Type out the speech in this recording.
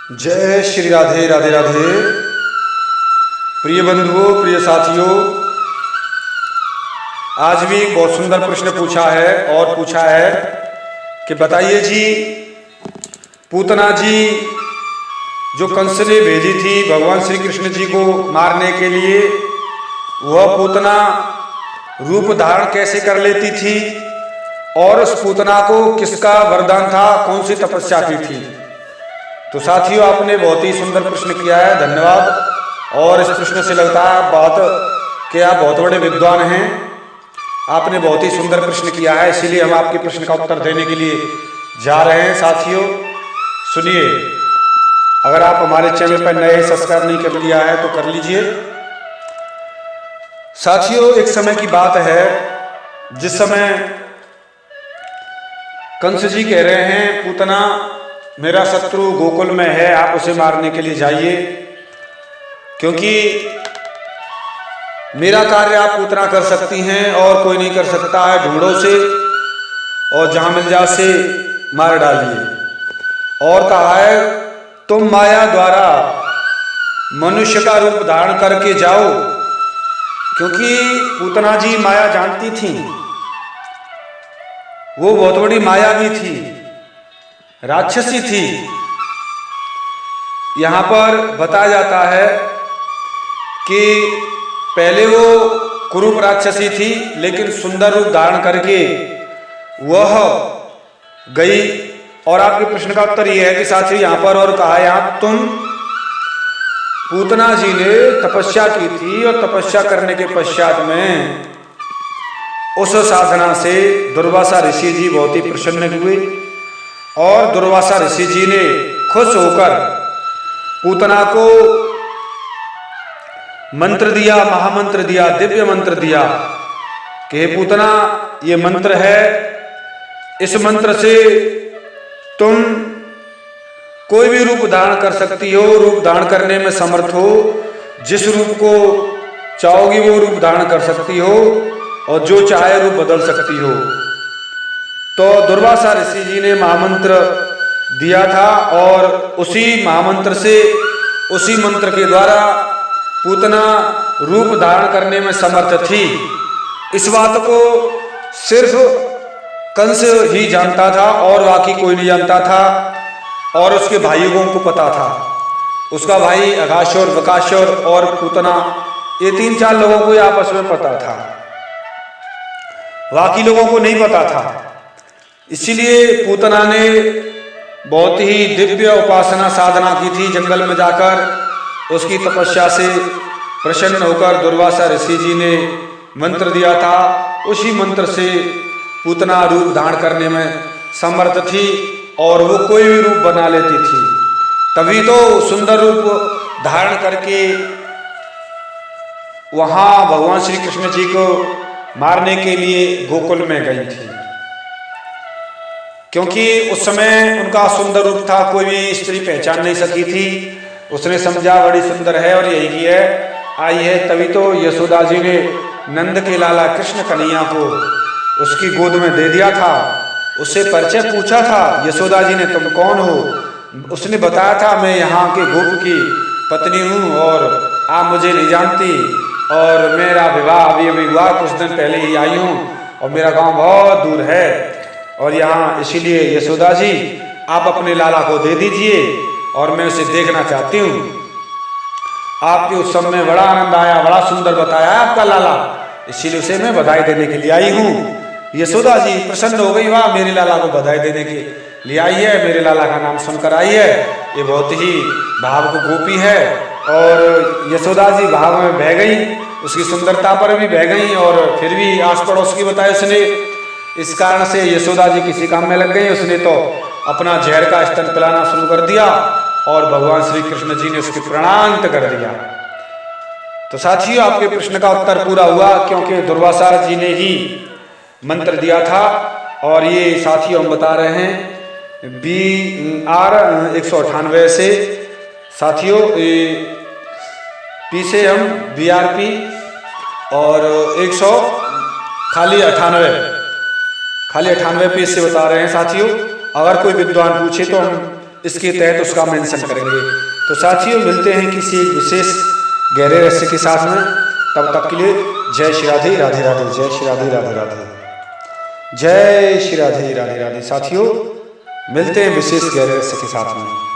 जय श्री राधे राधे राधे। प्रिय बंधुओं, प्रिय साथियों, आज भी बहुत सुंदर प्रश्न पूछा है और पूछा है कि बताइए जी, पूतना जी जो कंस ने भेजी थी भगवान श्री कृष्ण जी को मारने के लिए, वह पूतना रूप धारण कैसे कर लेती थी और उस पूतना को किसका वरदान था, कौन सी तपस्या की थी। तो साथियों, आपने बहुत ही सुंदर प्रश्न किया है, धन्यवाद। और इस प्रश्न से लगता है आप बहुत बड़े विद्वान हैं। आपने बहुत ही सुंदर प्रश्न किया है, इसीलिए हम आपके प्रश्न का उत्तर देने के लिए जा रहे हैं। साथियों सुनिए, अगर आप हमारे चैनल पर नए सब्सक्राइब नहीं कर लिया है तो कर लीजिए। साथियों, एक समय की बात है जिस समय कंस जी कह रहे हैं, पूतना मेरा शत्रु गोकुल में है, आप उसे मारने के लिए जाइए, क्योंकि मेरा कार्य आप पूतना कर सकती हैं और कोई नहीं कर सकता है। ढूंढो से और जहां मिल जाए से मार डालिए। और कहा है, तुम माया द्वारा मनुष्य का रूप धारण करके जाओ, क्योंकि पूतना जी माया जानती थी, वो बहुत बड़ी मायावी थी, राक्षसी थी। यहां पर बताया जाता है कि पहले वो कुरूप राक्षसी थी, लेकिन सुंदर रूप धारण करके वह गई। और आपके प्रश्न का उत्तर यह है कि साथियों यहां पर और कहा, यहां तुम पूतना जी ने तपस्या की थी और तपस्या करने के पश्चात में उस साधना से दुर्वासा ऋषि जी बहुत ही प्रसन्न हुए और दुर्वासा ऋषि जी ने खुश होकर पूतना को मंत्र दिया, महामंत्र दिया, दिव्य मंत्र दिया कि हे पूतना, ये मंत्र है, इस मंत्र से तुम कोई भी रूप धारण कर सकती हो, रूप धारण करने में समर्थ हो, जिस रूप को चाहोगी वो रूप धारण कर सकती हो और जो चाहे रूप बदल सकती हो। तो दुर्वासा ऋषि जी ने महामंत्र दिया था और उसी महामंत्र से, उसी मंत्र के द्वारा पूतना रूप धारण करने में समर्थ थी। इस बात को सिर्फ कंस ही जानता था और बाकी कोई नहीं जानता था, और उसके भाइयों को पता था। उसका भाई अघासुर, बकासुर और पूतना, ये 3-4 लोगों को आपस में पता था, बाकी लोगों को नहीं पता था। इसीलिए पूतना ने बहुत ही दिव्य उपासना साधना की थी। जंगल में जाकर उसकी तपस्या से प्रसन्न होकर दुर्वासा ऋषि जी ने मंत्र दिया था, उसी मंत्र से पूतना रूप धारण करने में समर्थ थी और वो कोई भी रूप बना लेती थी। तभी तो सुंदर रूप धारण करके वहां भगवान श्री कृष्ण जी को मारने के लिए गोकुल में गई थी, क्योंकि उस समय उनका सुंदर रूप था, कोई भी स्त्री पहचान नहीं सकी थी। उसने समझा बड़ी सुंदर है और यही की है, आई है। तभी तो यशोदा जी ने नंद के लाला कृष्ण कन्हैया को उसकी गोद में दे दिया था। उससे परिचय पूछा था यशोदा जी ने, तुम कौन हो? उसने बताया था, मैं यहाँ के गोप की पत्नी हूँ और आप मुझे नहीं जानती, और मेरा विवाह अभी अभी हुआ, कुछ दिन पहले ही आई हूँ और मेरा गाँव बहुत दूर है और यहाँ, इसीलिए यशोदा जी आप अपने लाला को दे दीजिए और मैं उसे देखना चाहती हूँ। आपके उत्सव में बड़ा आनंद आया, बड़ा सुंदर बताया आपका लाला, इसीलिए उसे मैं बधाई देने के लिए आई हूँ। यशोदा जी प्रसन्न हो गई, वाह, मेरे लाला को बधाई देने के लिए आई है, मेरे लाला का नाम सुनकर आई है, ये बहुत ही भाव को गोपी है। और यशोदा जी भाव में बह गई, उसकी सुंदरता पर भी बह गई और फिर भी आस पड़ोस की बताई उसने। इस कारण से यशोदा जी किसी काम में लग गई। उसने तो अपना जहर का स्तन पिलाना शुरू कर दिया और भगवान श्री कृष्ण जी ने उसकी प्राणांत कर दिया। तो साथियों, आपके प्रश्न का उत्तर पूरा हुआ, क्योंकि दुर्वासा जी ने ही मंत्र दिया था। और ये साथियों हम बता रहे हैं BR 198 से, साथियों पीछे हम BRP और 100 खाली 98 पेज से बता रहे हैं। साथियों, अगर कोई विद्वान पूछे तो हम इसके तहत उसका मेंशन करेंगे। तो साथियों मिलते हैं किसी एक विशेष गहरे रहस्य के साथ में, तब तक के लिए जय श्री राधे राधे राधे, जय श्री राधे राधे राधे, जय श्री राधे राधे राधे। साथियों मिलते हैं विशेष गहरे रहस्य के साथ में।